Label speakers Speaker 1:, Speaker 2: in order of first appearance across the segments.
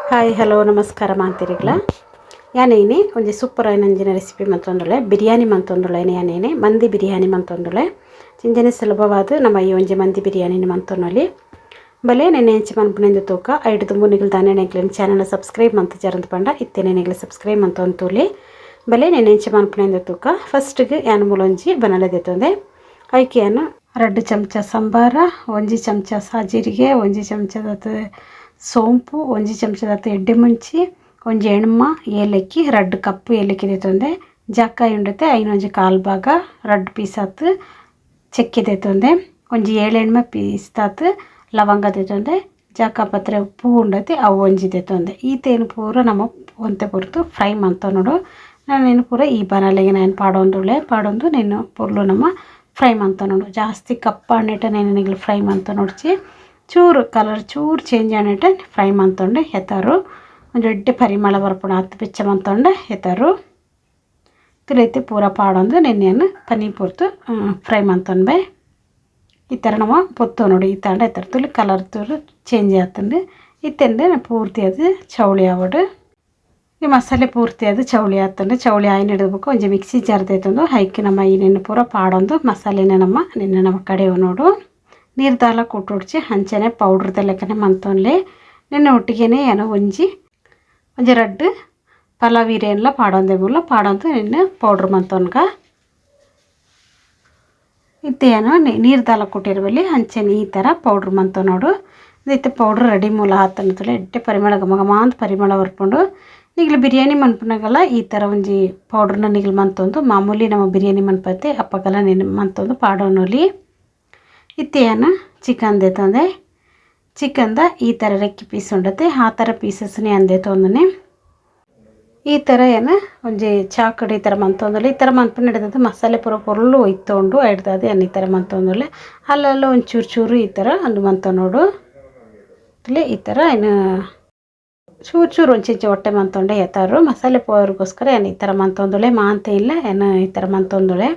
Speaker 1: Hi hello ನಮಸ್ಕಾರ ಮಾಂತಿರಿಗ್ಲ ಯಾನೇನೆ ಒಂಜಿ super ಆಯ್ನಂಜಿನ recipe ಮಂತೊಂದುಲ್ಲೆ biryani ಮಂತೊಂದುಲ್ಲೆನೆ ಯಾನೇನೆ ಮಂದಿ ಬಿರಿಯಾನಿ ಮಂತೊಂದುಲ್ಲೆ ಚಿಂಜನೆ ಸುಲಭವಾದ ನಮ್ಮ ಈ ಒಂಜಿ ಮಂದಿ ಬಿರಿಯಾನಿ ಮಂತೊನ್ನೊಲಿ ಬಲೆ ನೆನೆ ಹೆಂಚಿ ಮನ್ಪುನೆಂದು ತೂಕ ಐದು ತುಂಬು ನಿಗಲು ದಾನೆ ನೆಗ್ಲಿನ ಚಾನಲ್ ಸಬ್ಸ್ಕ್ರೈಬ್ ಮಂತ ಜರಂತ ಪಂಡ ಇತ್ತೇನೆ ನೆಗ್ಲು ಸಬ್ಸ್ಕ್ರೈಬ್ ಮಂತೊಂತೂಲಿ ಬಲೆ ನೆನೆ ಹೆಂಚಿ ಮನ್ಪುನೆಂದು ತೂಕ ಫಸ್ಟ್ಗೆ ಯಾನು ಮೂಲೊಂಜಿ ಬನಲೆ ದೆತ್ತೊಂದೆ ಐಕೆ ಯಾನು 2 ಚಮಚ ಸಂಬಾರ 1 ಚಮಚ ಸಾಜೀರಿಗೆ 1 ಚಮಚದ ಸೋಂಪು 1 ಚಮಚದ ಎಡ್ಡೆ ಮುಂಚಿ ಒಂಜಿ ಎಣ್ಮ ಏಲಕ್ಕಿ 2 ಕಪ್ ಏಲಕ್ಕಿ ದೆತ್ತೊಂದೆ ಜಾಕಾಯಿ ಉಂಡತೆ ಐನೊಂಜಿ ಕಾಲ್ ಭಾಗ 2 ಪೀಸ್ ಆತು ಚೆಕ್ಕೆ ದೆತ್ತೊಂದೆ ಒಂಜಿ 7 ಎಣ್ಮ ಪೀಸ್ ತಾತು ಲವಂಗ ದೆತ್ತೊಂದೆ ಜಾಕಾಪತ್ರೆ ಪೂ ಉಂಡತೆ ಅವು ಒಂಜಿ ದೆತ್ತೊಂದೆ ಈತೇನು ಪೂರ ನಮ್ಮ ಒಂತೆ ಪೊರ್ತು ಫ್ರೈ ಮಂತೊನೋಡು ನಾನೇನು ಪೂರ ಈ ಬನಲೆಗೆ ನಾನು ಪಾಡೊಂದು ನೆನು ಪೊರ್ಲು ನಮ್ಮ ಫ್ರೈ ಮಂತೊನೋಡು ಜಾಸ್ತಿ ಕಪ್ಪ ಅನ್ನೆಟ ನೆನೆಗ್ಲು ಫ್ರೈ ಮಂತೊನೋಡ್ಚಿ ಚೂರು ಕಲರ್ ಚೂರು ಚೇಂಜ್ ಆನೆಟ ಫ್ರೈ ಮಂತೊಂಡೆ ಹೆತಾರು ಒಂದು ಎಡ್ಡೆ ಪರಿಮಳ ಬರ್ಪುಣ ಹತ್ತು ಬೆಚ್ಚ ಮಂತೊಂಡೆ ಹೆತಾರು ತುಲೈತೆ ಪೂರ ಪಾಡೊಂದು ನೆನೆಯನ್ನು ಪನಿ ಪೂರ್ತು ಫ್ರೈ ಮಂತೊಂಡೆ ಈ ಥರ ನಮ್ಮ ಪೊತ್ತು ನೋಡಿ ಈ ತಂಡ ಎತ್ತರ ತುಲಿ ಕಲರ್ ತೂರು ಚೇಂಜ್ ಆತಂಡು ಇತ್ತೆಂಡೆ ಪೂರ್ತಿ ಅದು ಚೌಳಿ ಆವಡು ಈ ಮಸಾಲೆ ಪೂರ್ತಿ ಅದು ಚೌಳಿ ಆತಂಡು ಚೌಳಿ ಆಯ್ನ ಹಿಡಿದ್ಬೇಕು ಒಂಜಿ ಮಿಕ್ಸಿ ಜಾರ್ದೈತಂದು ಹೈಕಿ ನಮ್ಮ ಈ ನೆನ್ನು ಪೂರ ಪಾಡೊಂದು ಮಸಾಲೆನ ನಮ್ಮ ಕಡೆ ನೋಡು ನೀರು ದಾಲ ಕೂಟೊಡ್ಚಿ ಹಂಚನೆ ಪೌಡ್ರ್ ಲೆಕ್ಕನೆ ಮಂತೊನ್ಲೆ ನೆನ್ನೆ ಒಟ್ಟಿಗೆನೆ ಏನೋ ಒಂಜಿ 2 ಪಲಾವ್ ಹೀರೆಯನ್ಲ ಪಾಡೊಂದೆ ಮೂಲ ಪಾಡೊಂದು ನೆನ್ನೆ ಪೌಡ್ರ್ ಮಂತೊನ್ಗ ಇತ್ತೇನೋ ನೀರು ದಾಲ ಕೂಟಿರುವಲ್ಲಿ ಹಂಚನೆ ಈ ಥರ ಪೌಡ್ರ್ ಮಂತೊನೋಡು ಇದೈತೆ ಪೌಡ್ರ್ ರೆಡಿ ಮೂಲ ಹಾತನತಲೆ ಎಡ್ಡೆ ಪರಿಮಳ ಘಮ ಅಂತ ಪರಿಮಳ ಬರ್ಕೊಂಡು ಈಗಲೂ ಬಿರಿಯಾನಿ ಮನ್ಪನಾಗಲ್ಲ ಈ ಥರ ಒಂಜಿ ಪೌಡ್ರನ್ನ ನಿಗಲು ಮಂತೊಂದು ಮಾಮೂಲಿ ನಮ್ಮ ಬಿರಿಯಾನಿ ಮನ್ಪತ್ತೆ ಅಪ್ಪಗೆಲ್ಲ ನೆನೆ ಮಂತೊಂದು ಪಾಡೋನೊಲಿ ಇತ್ತೇನು ಚಿಕನ್ ದೆತ್ತೊಂದೆ ಚಿಕನ್ದ ಈ ಥರ ರೆಕ್ಕಿ ಪೀಸ್ ಉಂಡತೆ ಆ ಥರ ಪೀಸಸ್ನೇ ಅಂದೆ ತೊಂದನೆ ಈ ಥರ ಏನು ಒಂಜಿ ಚಾಕಡಿ ಈ ಥರ ಮಂತೊಂದುಲ್ಲೆ ಈ ಥರ ಮನ್ಪನ ಹಿಡಿದದ್ದು ಮಸಾಲೆ ಪೂರ ಪೊರ್ಲು ಒಯ್ತೊಂಡು ಹಿಡ್ದದೆ ಈ ಥರ ಮಂತೊಂದುಲ್ಲೆ ಅಲ್ಲೆಲ್ಲ ಒಂದು ಚೂರು ಈ ಥರ ಅಂದು ಮಂತೊನೋಡು ಇಲ್ಲಿ ಈ ಥರ ಏನು ಚೂರು ಒಂಚೆ ಹೊಟ್ಟೆ ಮಂತೊಂಡೆ ಎತ್ತಾರು ಮಸಾಲೆ ಪೋರ್ಗೋಸ್ಕರ ಏನು ಈ ಥರ ಮಂತೊಂದುಲ್ಲೆ ಮಾಂತೆ ಇಲ್ಲ ಏನು ಈ ಥರ ಮಂತೊಂದುಲ್ಲೆ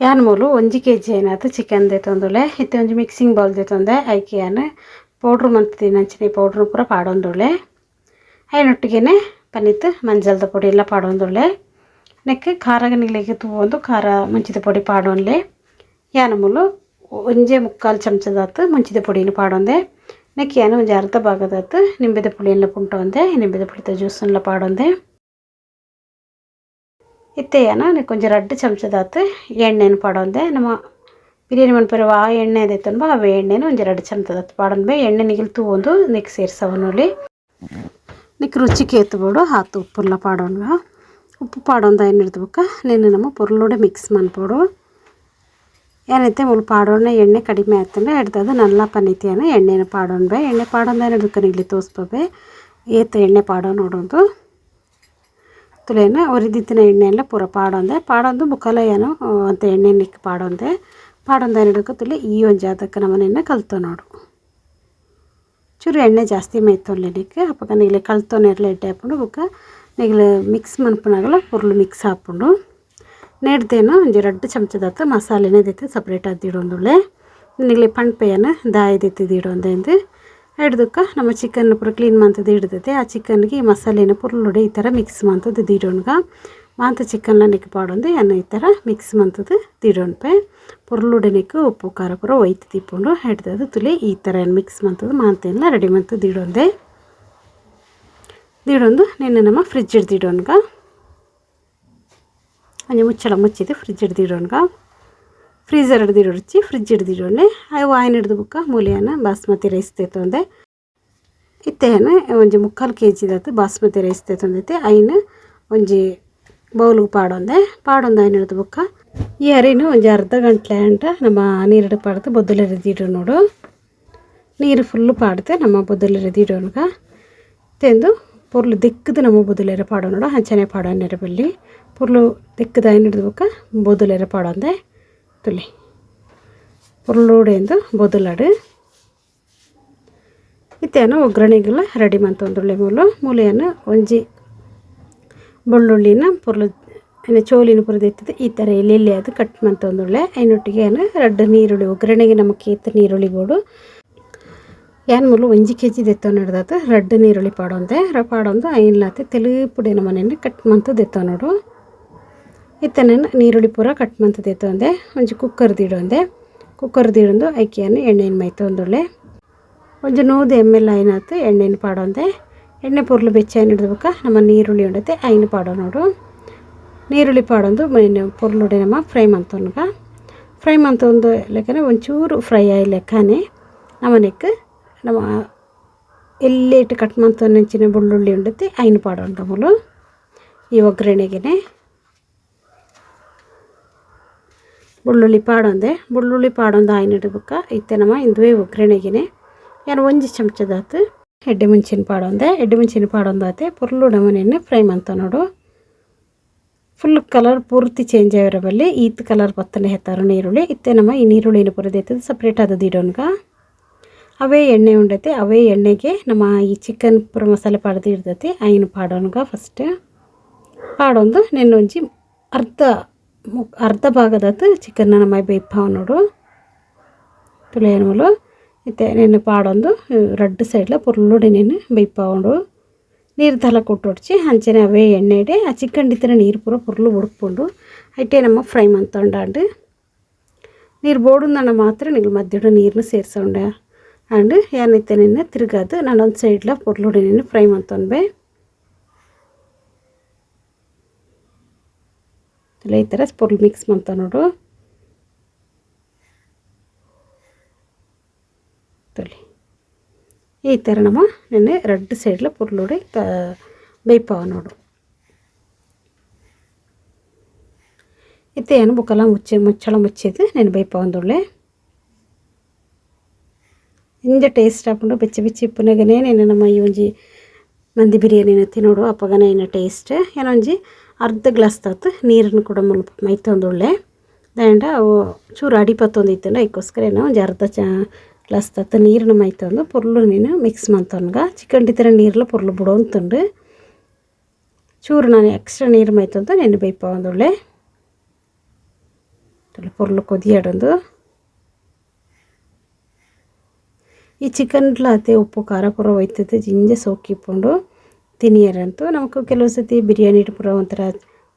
Speaker 1: ಯಾನ್ ಮೂಲು 1 kg ಏನಾಯ್ತು ಚಿಕನ್ ದೆತ್ತೊಂದುಲ್ಲೆ ಇತ್ತೆ ಒಂಜಿ ಮಿಕ್ಸಿಂಗ್ ಬೌಲ್ ದೆತ್ತೊಂದೆ ಐಕೆ ಯಾನು ಪೌಡ್ರ್ ಮಂತದಿ ನಂಚಿನ ಪೌಡ್ರ್ ಪೂರ ಪಾಡೊಂದುಲ್ಲೆ ಐನೊಟ್ಟಿಗೆನೆ ಪನಿತ್ ಮಂಜಲ್ದ ಪೊಡಿ ಎಲ್ಲ ಪಾಡೊಂದುಲ್ಲೆ ನೆಕ್ ಖಾರಗ ನಿಗ್ಲಿಕ್ಕೆ ತೂವೊಂದು ಖಾರ ಮುಂಚಿದ ಪೊಡಿ ಪಾಡೊನ್ಲೆ ಯಾನ ಮೂಲು 1.25 ಚಮಚದಾತು ಮುಂಚಿದ ಪೊಡಿನ ಪಾಡೊಂದೆ ನೆಕ್ ಯಾನು ಒಂಜಿ ಅರ್ಧ ಭಾಗದಾತು ನಿಂಬೆದ ಪುಳಿಯೆಲ್ಲ ಪುಂಟೊಂದೆ ನಿಂಬೆದ ಪುಳಿತ ಜ್ಯೂಸನ್ನೆಲ್ಲ ಪಾಡೊಂದೆ ಇತ್ತೆ ಯಾನ ನೆಕ್ ಒಂಜಿ 2 ಚಮಚದಾತು ಎಣ್ಣೆನ ಪಾಡೊಂದೆ ನಮ್ಮ ಬಿರಿಯಾನಿ ಮನ್ಪರೆ ಆ ಎಣ್ಣೆ ದೆತ್ತೊಂಬ ಅವ ಎಣ್ಣೆನ ಒಂಜಿ 2 ಚಮಚದಾತು ಪಾಡೊಂದೆ ಎಣ್ಣೆ ನಿಗಿಲು ತೂವೊಂದು ನೆಕ್ ಸೇರ್ಸವನೊಲಿ ನೆಕ್ ರುಚಿಗೆ ಎತ್ತುಬೋಡು ಹಾತು ಉಪ್ಪುಲ್ಲ ಪಾಡೋಣ ಉಪ್ಪು ಪಾಡೊಂದ ಏನು ಹಿಡ್ದಬೇಕ ನೆನೆ ನಮ್ಮ ಪೊರ್ಲೋಡೆ ಮಿಕ್ಸ್ ಮನ್ಪೋಡು ಏನೈತೆ ಮುಲ್ ಪಾಡೋಣ ಎಣ್ಣೆ ಕಡಿಮೆ ಆಯ್ತಂದ್ರೆ ಹಿಡ್ದದು ನಲ್ಲ ಪನಿತಿಯನ ಎಣ್ಣೆನ ಪಾಡೋಣ್ಬೆ ಎಣ್ಣೆ ಪಾಡೊಂದ ಏನು ಹಿಡ್ದಕ್ಕೆ ನಿಗ್ಲಿ ತೋರಿಸ್ಬೆ ಏತು ಎಣ್ಣೆ ಪಾಡೋ ನೋಡೋದು ತುಲೇನ ಒರಿದಿತ್ತಿನ ಎಣ್ಣೆ ಎಲ್ಲ ಪೂರ ಪಾಡೊಂದು ಮುಖಲ ಏನು ಅಂತ ಎಣ್ಣೆ ನಿಕ್ಕೆ ಪಾಡೊಂದ ಏನು ಹಿಡ್ದಕ್ಕೆ ತುಲಿ ಈ ಒಂದು ಜಾತಕ್ಕೆ ನಮ್ಮನೆಯನ್ನು ಕಲ್ತೋ ನೋಡು ಚೂರು ಎಣ್ಣೆ ಜಾಸ್ತಿ ಮೈತೊಲ್ಲೆ ನಿಕ್ಕೆ ಅಪ್ಪಗ ನಿಗ್ಲೆ ಕಲ್ತೋನೆರ್ಲೆ ಎಡ್ಡೆ ಹಾಕೊಂಡು ಬುಕ್ಕ ನಿಗ್ಲೆ ಮಿಕ್ಸ್ ಮನ್ಪನಾಗಲ್ಲ ಪುರ್ಲು ಮಿಕ್ಸ್ ಹಾಕ್ಕೊಂಡು ನೆಡ್ದೇನು ಒಂಜಿ 2 ಚಮಚದಾತು ಮಸಾಲೆನೇ ದೆತ್ತು ಸಪ್ರೇಟ್ ಆದಿಡೊಂದುಲ್ಲೆ ನಿಗ್ಲೆ ಪಣ್ಪೆಯನ್ನು ದಾಯಿ ದೆತ್ತಿದಿಡೊಂದೆ ಎಂದು ಹಿಡ್ದಕ್ಕ ನಮ್ಮ ಚಿಕನ್ ಪೂರ ಕ್ಲೀನ್ ಮಂತದ್ದು ಹಿಡ್ದೈತೆ ಆ ಚಿಕನ್ಗೆ ಈ ಮಸಾಲೆನ ಪುರ್ಲುಡೆ ಈ ಥರ ಮಿಕ್ಸ್ ಮಂತದ್ದು ದೀಡೋಣ್ಗ ಮಾಂತ ಚಿಕನ್ಲ ನಿಕ್ಕೆ ಪಾಡೊಂದು ಎನ್ನ ಈ ಥರ ಮಿಕ್ಸ್ ಮಂತದ್ದು ದೀಡೊಣ್ಪೆ ಪುರ್ಲುಡೆ ನಿಕ್ಕು ಉಪ್ಪು ಖಾರ ಪೂರ ಒಯ್ತು ತಿಪ್ಕೊಂಡು ಹಿಡ್ದದು ತುಲಿ ಈ ಥರ ಏನು ಮಿಕ್ಸ್ ಮಂತದ್ದು ಮಾಂತ ಎಲ್ಲ ರೆಡಿ ಮಂತದ್ದು ದೀಡೊಂದು ನಿನ್ನೆ ನಮ್ಮ ಫ್ರಿಜ್ ಹಿಡ್ದಿಡೋಣ್ಗ ಅಂಜೆ ಮುಚ್ಚಳ ಮುಚ್ಚಿದ್ದು ಫ್ರಿಜ್ ಹಿಡ್ದಿಡೋಣ್ಗ ಫ್ರೀಝರ್ ಹಿಡ್ದಿಡೊಡ್ಚಿ ಫ್ರಿಜ್ ಹಿಡ್ದಿಡೊಂಡೆ ಅವು ಆಯ್ನ ಹಿಡ್ದು ಬುಕ್ಕ ಮೂಲೆಯನ್ನ ಬಾಸ್ಮತಿ ರೈಸ್ ತೆತ್ತೊಂದೆ ಇತ್ತೇನು ಒಂಜಿ 3/4 kg ಬಾಸ್ಮತಿ ರೈಸ್ ತೆತ್ತೊಂದೈತೆ ಐನ ಒಂಜಿ ಬೌಲ್ಗೆ ಪಾಡೊಂದೆ ಆಯ್ನ ಹಿಡ್ದು ಬುಕ್ಕ ಈ ಅರಿನು ಒಂಜಿ ಅರ್ಧ ಗಂಟೆ ಅಂಟ ನಮ್ಮ ನೀರು ಪಾಡ್ದು ಬೊದ್ದಲೆ ರೆದಿಡೋ ನೋಡು ನೀರು ಫುಲ್ಲು ಪಾಡ್ತೆ ನಮ್ಮ ಬೊದ್ದಲೆ ರೆದಿಡೋಣ್ಗ ತೆಂದು ಪೊರ್ಲು ದಿಕ್ಕದು ನಮ್ಮ ಬೊದ್ದಲೆರೆ ಪಾಡೋ ನೋಡು ಹಂಚನೆ ಪಾಡೋ ನೆರೆ ಬಲ್ಲಿ ಪುರ್ಲು ದಿಕ್ಕದ ಆಯ್ನ ಹಿಡ್ದು ಬುಕ್ಕ ಬೊದ್ದಲೆರೆ ಪಾಡೊಂದೆ ತುಲಿ ಪುರ್ಲೋಡೆಂದು ಬೊದಲಾಡು ಇತ್ತೇನು ಒಗ್ಗರಣೆಗೆಲ್ಲ ರೆಡಿ ಮಂತೊಂದುಲ್ಲೆ ಮೂಲೆಯನ್ನು ಒಂಜಿ ಬೆಳ್ಳುಳ್ಳಿನ ಪುರ್ಲು ಚೋಲಿನ ಪುರದ ಎತ್ತದ ಈ ಥರ ಎಲ್ಲಿ ಅದು ಕಟ್ ಮಂತೊಂದುಲ್ಲೆ ಐನೊಟ್ಟಿಗೆ 2 ನೀರುಳ್ಳಿ ಒಗ್ಗರಣೆಗೆ ನಮಗೆ ಏತ ನೀರುಳ್ಳಿ ಬೋಡು ಯಾನ್ ಮುಲು 1 kg ದೆತ್ತೋ ನಡೆದತ್ತು ರೆಡ್ ನೀರುಳ್ಳಿ ಪಾಡೊಂದೆ ಪಾಡೊಂದು ಐನ್ಲಾತೆ ತೆಲುಪುಡೆ ನಮ್ಮನೆಯಲ್ಲಿ ಕಟ್ ಮಂತು ದೆತ್ತೋ ನೋಡು ಇತ್ತನ ನೀರುಳ್ಳಿ ಪೂರ ಕಟ್ ಮಂತು ದೆತ್ತೋ ಅಂದೆ ಒಂಜಿ ಕುಕ್ಕರ್ ದಿಡೊಂದೆ ಕುಕ್ಕರ್ ದಿಡೊಂದು ಐಕಿಯನ್ನು ಎಣ್ಣೆಯನ್ನು ಮೈತೊಂದುಳ್ಳೆ ಒಂಜಿ 100 ml ಐನಾತು ಎಣ್ಣೆಯನ್ನು ಪಾಡೊಂದೆ ಎಣ್ಣೆ ಪುರ್ಲು ಬೆಚ್ಚ ಹಿಡಿದ್ಬೇಕ ನಮ್ಮ ನೀರುಳ್ಳಿ ಉಂಡತೆ ಐನು ಪಾಡೋ ನೋಡು ನೀರುಳ್ಳಿ ಪಾಡೊಂದು ಪುರ್ಲುಡೆ ನಮ್ಮ ಫ್ರೈ ಮಂತೊನ್ಗ ಫ್ರೈ ಮಂತೊಂದು ಲೆಕ್ಕನೆ ಒಂಚೂರು ಫ್ರೈ ಆಯ್ ಲೆಕ್ಕನೆ ನಮ್ಮನೆಕ್ ನಮ್ಮ ಎಲ್ಲೇಟು ಕಟ್ ಮಂತು ನೆಂಚಿನ ಬೆಳ್ಳುಳ್ಳಿ ಉಂಡತೆ ಐನು ಪಾಡೋಂಡ ಮುಲು ಈ ಒಗ್ಗರಣೆಗೆ ಬೆಳ್ಳುಳ್ಳಿ ಪಾಡೊಂದು ಐನು ಇಡಬೇಕ ಇತ್ತೆ ನಮ್ಮ ಇಂದುವೆ ಒಗ್ಗರಣೆಗೆ ಯಾರು 1 ಚಮಚದಾತು ಎಡ್ಡೆ ಮುಂಚಿನ ಪಾಡೊಂದು ಆತೆ ಪುರ್ಲು ನಮ್ಮನೆಯನ್ನು ಫ್ರೈ ಮಂತ ನೋಡು ಫುಲ್ ಕಲರ್ ಪೂರ್ತಿ ಚೇಂಜ್ ಆಗಿರೋ ಬಲ್ಲಿ ಈತ್ ಕಲರ್ ಬತ್ತನೆ ಹೆತ್ತಾರು ನೀರುಳ್ಳಿ ಇತ್ತೆ ನಮ್ಮ ಈ ನೀರುಳ್ಳಿನ ಪುರದೈತದ ಸಪ್ರೇಟ್ ಆದದ್ದು ಇಡೋನ್ಗ ಅವೇ ಎಣ್ಣೆ ಉಂಡೈತೆ ಅವೇ ಎಣ್ಣೆಗೆ ನಮ್ಮ ಈ ಚಿಕನ್ ಪುರ ಮಸಾಲೆ ಪಾಡ್ದು ಇಡ್ದೈತಿ ಐನು ಪಾಡೋನ್ಗ ಫಸ್ಟ್ ಪಾಡೊಂದು ನೆನ್ನೊಂಜಿ ಅರ್ಧ ಭಾಗದತ್ತು ಚಿಕನ್ನ ನಮ್ಮ ಬೇಯ್ಪಾವ ನೋಡು ತುಳಿಯನ್ಮೂಲು ಇತ್ತೆ ನೆನ್ನು ಪಾಡೊಂದು ರೆಡ್ ಸೈಡ್ಲ ಪುರ್ಲುಡೆ ನೆನ್ನು ಬೇಯ್ಪಾವಂಡು ನೀರು ತಲ ಕೊಟ್ಟೊಡ್ಚಿ ಹಂಚನೆ ಅವೇ ಎಣ್ಣೆಡೆ ಆ ಚಿಕನ್ ಇತ್ತಿನ ನೀರು ಪೂರ ಪುರ್ಲು ಉಡುಕೊಂಡು ಐಟೆ ನಮ್ಮ ಫ್ರೈ ಮಂತೊಂಡಾಂಡು ನೀರು ಬೋಡುಂದಣ್ಣ ಮಾತ್ರ ನೀವು ಮಧ್ಯಡ ನೀರನ್ನ ಸೇರಿಸೋಂಡ ಅಂಡ್ ಏನೈತೆ ನಿನ್ನ ತಿರುಗಾದು ನಾನೊಂದು ಸೈಡ್ಲ ಪುರ್ಲುಡೆ ನಿನ್ನ ಫ್ರೈ ಮಂತೊಂಬೆ ಇಲ್ಲ ಈ ಥರ ಪುರ್ಲು ಮಿಕ್ಸ್ ಮಂತ ನೋಡು ತೊಳಿ ಈ ಥರ ನಮ್ಮ ನೆನ್ನೆ ರೆಡ್ ಸೈಡ್ಲ ಪುರ್ಲುಡೆ ಬೇಯ್ಪಾವ ನೋಡು ಇತ್ತೆ ಏನು ಬುಕ್ಕಲ್ಲ ಮುಚ್ಚಳ ಮುಚ್ಚಿದ್ದು నేను ಬೇಯ್ಪಾವಂದುಳ್ಳೆ ಇಂಜ ಟೇಸ್ಟ್ ಹಾಕೊಂಡು ಬೆಚ್ಚ ಇಪ್ಪನಾಗನೇ నేను ನಮ್ಮ ಈ ಒಂಜಿ ಮಂದಿ ಬಿರಿಯಾನಿನ ತಿನ್ನೋಡು ಅಪ್ಪಗನೇ ಏನ ಟೇಸ್ಟ್ ಏನೊಂಜಿ ಅರ್ಧ ಗ್ಲಾಸ್ ತಾತು ನೀರನ್ನು ಕೂಡ ಮುಲ್ಪ ಮೈತೊಂದುಳ್ಳೆ ದಾಂಡ ಅವು ಚೂರು ಅಡಿಪತ್ತೊಂದಿತ್ತಂಡ ಅದಕ್ಕೋಸ್ಕರ ಏನೋ ಒಂಜಿ ಅರ್ಧ ಗ್ಲಾಸ್ ತಾತು ನೀರನ್ನು ಮೈತೊಂದು ಪುರ್ಲು ನೀನು ಮಿಕ್ಸ್ ಮಂತೊನ್ಗ ಚಿಕನ್ ಟಿತ್ತರ ನೀರ್ಲ ಪುರ್ಲು ಬಿಡೋಂತುಂಡು ಚೂರು ನಾನು ಎಕ್ಸ್ಟ್ರಾ ನೀರು ಮೈತೊಂದು ನೆನ್ನು ಬೇಯ್ಪಾವಂದುಳ್ಳೆ ಪುರ್ಲು ಕೊದಿಯಾಡೊಂದು ಈ ಚಿಕನ್ಲ ಅತ್ತೆ ಉಪ್ಪು ಖಾರ ಪೂರ ಒಯ್ತದೆ ಜಿಂಜ ಸೋಕಿಪ್ಪುಂಡು ತಿನಿಯರಂತೂ ನಮಕು ಕೆಲವು ಸತಿ ಬಿರಿಯಾನಿ ಪೂರ ಒಂಥರ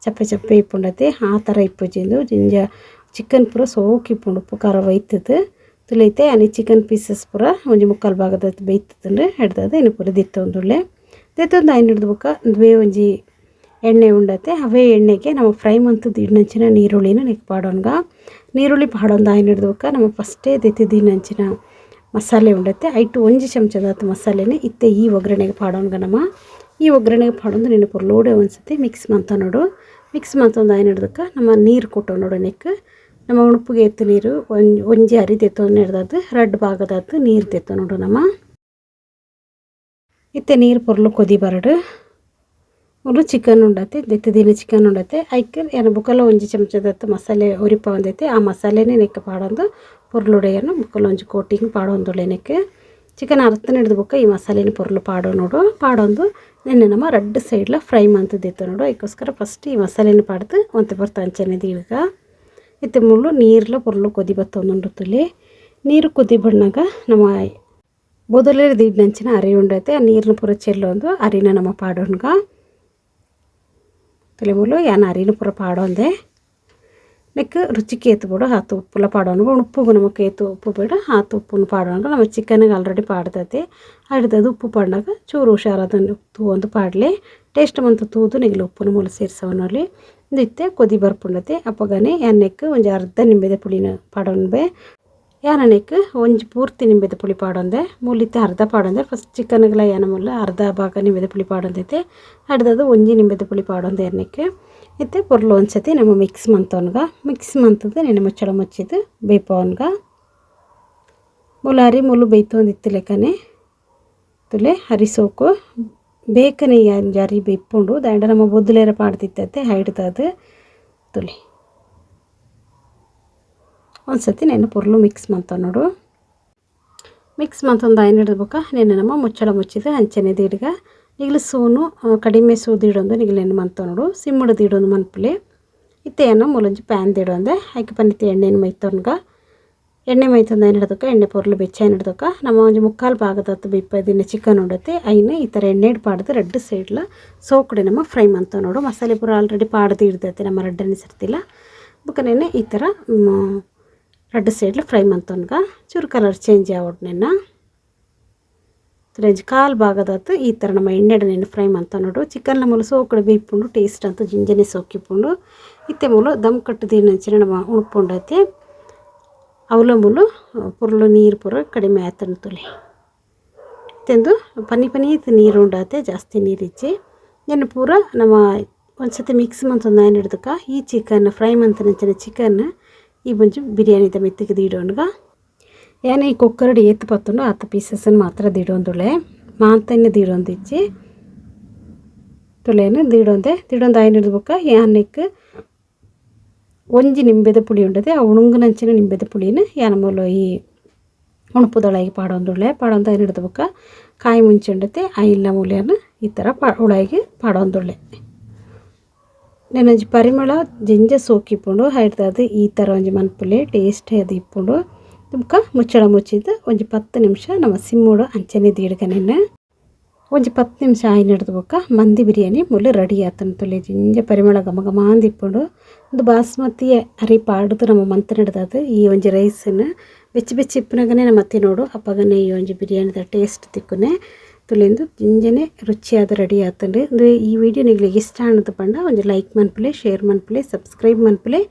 Speaker 1: ಚಪ್ಪೆ ಇಪ್ಪುಂಡತೆ ಆ ಥರ ಇಪ್ಪುಜಿಂದು ಜಿಂಜ ಚಿಕನ್ ಪೂರ ಸೋಕಿಪ್ಪುಂಡು ಉಪ್ಪು ಖಾರ ಒಯ್ತದೆ ತುಲೈತೆ ಅನಿ ಚಿಕನ್ ಪೀಸಸ್ ಪೂರ ಒಂಜಿ ಮುಕ್ಕಾಲು ಭಾಗದ ಬೇಯ್ತದಂದ್ರೆ ಹಿಡ್ದದ ಇನ್ನು ಪೂರ ದಿತ್ತೊಂದುಳ್ಳೆ ದಿತ್ತೊಂದು ಐನು ಹಿಡ್ದಬೇಕ ದ್ವೇ ಒಂಜಿ ಎಣ್ಣೆ ಉಂಡತೆ ಅವೇ ಎಣ್ಣೆಗೆ ನಮ್ಮ ಫ್ರೈ ಮಂತದ್ದು ಇಡ್ನಂಚಿನ ನೀರುಳ್ಳಿನ ನೆಕ್ ಪಾಡೋನ್ಗ ನೀರುಳ್ಳಿ ಪಾಡೊಂದು ಐನು ಹಿಡ್ದಬೇಕ ನಮ್ಮ ಫಸ್ಟೇ ದೆತ್ತಿದ್ದು ಇನ್ನಂಚಿನ ಮಸಾಲೆ ಉಂಡತೆ ಐಟು 1 ಚಮಚದಾತು ಮಸಾಲೆನೇ ಇತ್ತೆ ಈ ಒಗ್ಗರಣೆಗೆ ಪಾಡೋನ್ಗ ನಮ್ಮ ಈ ಒಗ್ಗರಣೆಗೆ ಪಾಡೊಂದು ನೆನೆ ಪುರ್ಲೋಡೆ ಒಂದ್ಸತಿ ಮಿಕ್ಸ್ ಮಂತ ನೋಡು ಮಿಕ್ಸ್ ಮಂತೊಂದು ಐನು ಹಿಡ್ದಕ್ಕೆ ನಮ್ಮ ನೀರು ಕೊಟ್ಟೋ ನೋಡು ನೆಕ್ ನಮ್ಮ ಉಣುಪಿಗೆ ಎತ್ತು ನೀರು ಒಂಜಿ ಅರಿ ತೆತ್ತೋ ಹಿಡ್ದದ್ದು ರೆಡ್ ಭಾಗದಾತು ನೀರು ತೆತ್ತೋ ನೋಡು ನಮ್ಮ ಇತ್ತೆ ನೀರು ಪುರ್ಲು ಕೊದಿ ಬರಡು ಮುಲು ಚಿಕನ್ ಉಂಡತೆ ದೆತ್ತದಿನ ಚಿಕನ್ ಉಂಡತೆ ಐಕೆ ಏನು ಬುಕ್ಕಲ್ಲ 1 ಚಮಚದತ್ತು ಮಸಾಲೆ ಉರಿಪ ಒಂದೈತೆ ಆ ಮಸಾಲೆನೇ ನೆಕ್ಕ ಪಾಡೊಂದು ಪುರ್ಲುಡೆಯನ್ನು ಬುಕ್ಕಲ್ಲ ಒಂಜಿ ಕೋಟಿಂಗ್ ಪಾಡೊಂದುಳ್ಳೆ ನೆಕ್ಕೆ ಚಿಕನ್ ಅರ್ಥನ ಹಿಡಿದು ಬುಕ್ಕ ಈ ಮಸಾಲೆನ ಪುರ್ಲು ಪಾಡೋ ನೋಡು ಪಾಡೊಂದು ನೆನ್ನೆ ನಮ್ಮ ರೆಡ್ ಸೈಡ್ಲ ಫ್ರೈ ಮಂತದಿತ್ತು ನೋಡು ಅದಕ್ಕೋಸ್ಕರ ಫಸ್ಟ್ ಈ ಮಸಾಲೆನ ಪಾಡ್ದು ಒಂತೆ ಬರ್ತಾ ಅಂಚೆನೆದು ಈಗ ಇತ್ತೆ ಮುಳ್ಳು ನೀರ್ಲ ಪುರ್ಲು ಕೊದಿ ಬತ್ತೊಂದುಂಡು ತುಲಿ ನೀರು ಕೊದಿ ಬಣ್ಣಾಗ ನಮ್ಮ ಬೊದಲೇ ದಿಡ್ನಂಚಿನ ಅರಿ ಉಂಡೈತೆ ಆ ನೀರನ್ನ ಪೂರ ಚೆಲ್ಲೊಂದು ಅರಿನ ನಮ್ಮ ಪಾಡೋನ್ಗ ತುಲಿ ಮುಳ್ಳು ಯಾನ ಅರಿನ ಪೂರ ಪಾಡೊಂದೆ ನೆಕ್ ರುಚಿಗೆ ಏತು ಬಿಡು ಹಾತು ಉಪ್ಪುಲ ಪಾಡೋನ್ಗ ಉಪ್ಪುಗು ನಮಕ್ ಏತು ಉಪ್ಪು ಬೇಡ ಹಾತು ಉಪ್ಪುನ ಪಾಡೋನ್ಗ ನಮ್ಮ ಚಿಕನ್ಗೆ ಆಲ್ರೆಡಿ ಪಾಡ್ದೈತೆ ಹಿಡ್ದದು ಉಪ್ಪು ಪಾಡ್ನಾಗ ಚೂರು ಹುಷಾರದನ್ನು ತೂವೊಂದು ಪಾಡಲಿ ಟೇಸ್ಟ್ ಮಂತ ತೂದು ನೆಗ್ಲು ಉಪ್ಪುನ ಮೂಲ ಸೇರಿಸವನಲ್ಲಿ ಇತ್ತೆ ಕೊದಿ ಬರ್ಪುಂಡತೆ ಅಪ್ಪಗನೆ ಎಣ್ಣೆಕ್ ಒಂಜಿ ಅರ್ಧ ನಿಂಬೆದ ಪುಳಿನ ಪಾಡೊಂಬೆ ಯಾನನೆಕ್ ಒಂಜಿ ಪೂರ್ತಿ ನಿಂಬೆದ ಪುಳಿ ಪಾಡೊಂದೆ ಮೂಲಿತ್ತೆ ಅರ್ಧ ಪಾಡೊಂದೆ ಫಸ್ಟ್ ಚಿಕನ್ಗೆಲ್ಲ ಯಾನ ಮುಲ್ಲ ಅರ್ಧ ಭಾಗ ನಿಂಬೆದ ಪುಳಿ ಪಾಡೊಂದೈತೆ ಹಿಡ್ದದು ಒಂಜಿ ನಿಂಬೆದ ಪುಳಿ ಪಾಡೊಂದೆ ಎಣ್ಣೆಕ್ಕೆ ಇತ್ತೆ ಪುರ್ಲು ಒಂದ್ಸತಿ ನಮ್ಮ ಮಿಕ್ಸ್ ಮಂತವನ್ಗ ಮಿಕ್ಸ್ ಮಂತದ ನೆನೆ ಮುಚ್ಚಳ ಮುಚ್ಚಿದ್ದು ಬೇಯ್ಪವನ್ಗ ಮುಲಾರಿ ಮುಲು ಬೇಯ್ತೊಂದಿತ್ತು ಲೆಕ್ಕನೆ ತುಲೆ ಹರಿಸೋಕು ಬೇಕನೆ ಜಾರಿ ಬೇಯ್ಕೊಂಡು ದಾಂಡ ನಮ್ಮ ಬೊದ್ದುಲೇರ ಪಾಡ್ದಿತ್ತೈತೆ ಹಿಡ್ದದು ತುಲಿ ಒಂದ್ಸತಿ ನೆನೆ ಪುರ್ಲು ಮಿಕ್ಸ್ ಮಂತ ನೋಡು ಮಿಕ್ಸ್ ಮಂತೊಂದು ಐನು ಹಿಡ್ಬೇಕಾ ನೆನೆ ನಮ್ಮ ಮುಚ್ಚಳ ಮುಚ್ಚಿದ ಹಂಚನೆದು ಹಿಡ್ಗ ನಿಗ್ಲು ಸೂನು ಕಡಿಮೆ ಸೂದು ಇಡೊಂದು ನಿಗ್ಲು ನೆನೆ ಮಂತ ನೋಡು ಸಿಮ್ಮುಡದು ಇಡೊಂದು ಮನ್ಪುಲಿ ಇತ್ತೆ ಏನೋ ಮೂಲಂಜಿ ಪ್ಯಾನ್ ದಿಡೊಂದೆ ಆಯ್ಕೆ ಪನ್ನಿತ್ತೆ ಎಣ್ಣೆನ ಮೈತೊನ್ಗ ಎಣ್ಣೆ ಮೈತಂದು ಏನು ಹಿಡ್ದಕ್ಕೆ ಎಣ್ಣೆ ಪೊರ್ಲು ಬೆಚ್ಚ ಏನು ಹಿಡ್ದಕ್ಕೆ ನಮ್ಮ ಒಂದು ಮುಕ್ಕಾಲು ಭಾಗದ ಬಿಪ್ಪದಿನ ಚಿಕನ್ ಉಂಡತ್ತೆ ಐನ ಈ ಥರ ಎಣ್ಣೆ ಪಾಡ್ದು ರೆಡ್ ಸೈಡ್ಲ ಸೋಕಡೆ ನಮ್ಮ ಫ್ರೈ ಮಾಡ್ತಾವೆ ನೋಡು ಮಸಾಲೆ ಪೂರ ಆಲ್ರೆಡಿ ಪಾಡ್ದು ಇಡ್ದೈತೆ ನಮ್ಮ ರೆಡ್ ಅನಿಸಿರ್ತಿಲ್ಲ ಬುಕ್ಕನೇನೆ ಈ ಥರ ರೆಡ್ ಸೈಡ್ಲ ಫ್ರೈ ಮಾಡ್ತವನ್ಗ ಚೂರು ಕಲರ್ ಚೇಂಜ್ ಆವಡ್ನೆನ್ನ ಕಾಲು ಭಾಗದತ್ತು ಈ ಥರ ನಮ್ಮ ಎಣ್ಣೆಡನೇನು ಫ್ರೈ ಮಾಡ್ತಾವೆ ನೋಡು ಚಿಕನ್ ಮೂಲ ಸೋಕಡೆ ಬೇಯ್ಪುಂಡು ಟೇಸ್ಟ್ ಅಂತ ಜಿಂಜನೆ ಸೋಕಿಪುಂಡು ಇತ್ತೆ ಮೂಲ ದಮ್ ಕಟ್ಟದ ನಂಚಿನ ನಮ್ಮ ಉಣ್ಪುಂಡೈತೆ ಅವಲ ಮೂಲು ಪುರ್ಲು ನೀರು ಪೂರ ಕಡಿಮೆ ಆಯ್ತಂತುಲಿ ತೆಂದು ಪನಿ ನೀರು ಉಂಡಾತೆ ಜಾಸ್ತಿ ನೀರಿಚ್ಚಿ ಏನು ಪೂರ ನಮ್ಮ ಒಂದು ಸತಿ ಮಿಕ್ಸ್ ಮಂತೊಂದು ಏನು ಹಿಡ್ದಕ್ಕ ಈ ಚಿಕನ್ ಫ್ರೈ ಮಂತ ನಂಚಿನ ಚಿಕನ್ ಈ ಬಂಜು ಬಿರಿಯಾನಿದ ಮೆತ್ತಿಗೆ ದೀಡೋನ್ಗ ಏನ ಈ ಕುಕ್ಕರ್ಡ್ ಏತ್ತು ಪತ್ತುಂಡು ಆತ ಪೀಸಸ್ಸನ್ನು ಮಾತ್ರ ದೀಡೊಂದುಳೆ ಮಾಂತನ್ನೇ ದೀಡೊಂದಿಚ್ಚಿ ತುಳೆಯನ್ನು ದೀಡೊಂದು ಆಯ್ನ ಹಿಡ್ದಕ್ಕ ಯಾನಕ್ಕೆ ಒಂಜಿ ನಿಂಬೆದ ಪುಳಿ ಉಂಡದೆ ಆ ಉಣುಂಗನಂಚಿನ ನಿಂಬೆದ ಪುಳಿನ ಯಾನ ಮೂಲ ಈ ಉಣುಪುದೊಳಗೆ ಪಾಡೊಂದುಳೆ ಪಾಡೊಂದು ಆಯ್ನ ಹಿಡ್ದಕ್ಕ ಕಾಯಿ ಮುಂಚೆ ಉಂಡತೆ ಆ ಇಲ್ಲ ಮೂಲೆಯನ್ನು ಈ ಥರ ಉಳಾಯಿಗೆ ಪಾಡೊಂದುಳೆ ನೆನಂಜಿ ಪರಿಮಳ ಜಿಂಜ ಸೋಕಿಪ್ಪುಂಡು ಹಿಡ್ದದು ಈ ಥರ ಒಂಜಿ ಮನ್ಪುಲೆ ಟೇಸ್ಟ್ ಅದು ಇಪ್ಪುಂಡು ತುಮ್ಕ ಮುಚ್ಚಳ ಮುಚ್ಚಿದ್ದು ಒಂಜಿ 10 ನಿಮಿಷ ನಮ್ಮ ಸಿಮ್ಮೋಡು ಅಂಚನೆ ದೀಡ್ಗನೆನ್ನ ಒಂಜಿ 10 ನಿಮಿಷ ಆಯ್ನ ಹಿಡ್ದಬೊಕ್ಕ ಮಂದಿ ಬಿರಿಯಾನಿ ಮುಳ್ಳು ರೆಡಿ ಆತಂತುಲೆ ಜಿಂಜ ಪರಿಮಳ ಘಮ ಅಂದಿಪ್ಪುಂಡು ಒಂದು ಬಾಸ್ಮತಿ ಅರಿ ಪಾಡ್ದು ನಮ್ಮ ಮಂತನ ಹಿಡ್ದದು ಈ ಒಂಜಿ ರೈಸನ್ನು ಬೆಚ್ಚಿ ಇಪ್ಪನಾಗನೇ ನಮ್ಮ ಅತ್ತೆ ನೋಡು ಅಪ್ಪಗನೇ ಈ ಒಂಜಿ ಬಿರಿಯಾನಿದ ಟೇಸ್ಟ್ ತಿಕ್ಕುನೆ ತುಳಿಂದು ಜಿಂಜನೆ ರುಚಿಯಾದ ರೆಡಿ ಆತಂಡು ಅಂದರೆ ಈ ವಿಡಿಯೋ ನಿಮಗೆ ಇಷ್ಟ ಅನ್ನೋದು ಪಂಡ ಒಂದು ಲೈಕ್ ಮನ್ಪುಲೆ ಶೇರ್ ಮನ್ಪುಲೆ ಸಬ್ಸ್ಕ್ರೈಬ್ ಮನ್ಪುಲೆ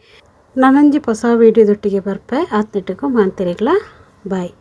Speaker 1: ನಾನೊಂಜಿ ಹೊಸ ವಿಡಿಯೋದೊಟ್ಟಿಗೆ ಬರ್ಪೆ ಆತ್ನೆಟ್ಟಿಗೂ ಮಾಂತಿರಿಗ್ಲ ಬಾಯ್.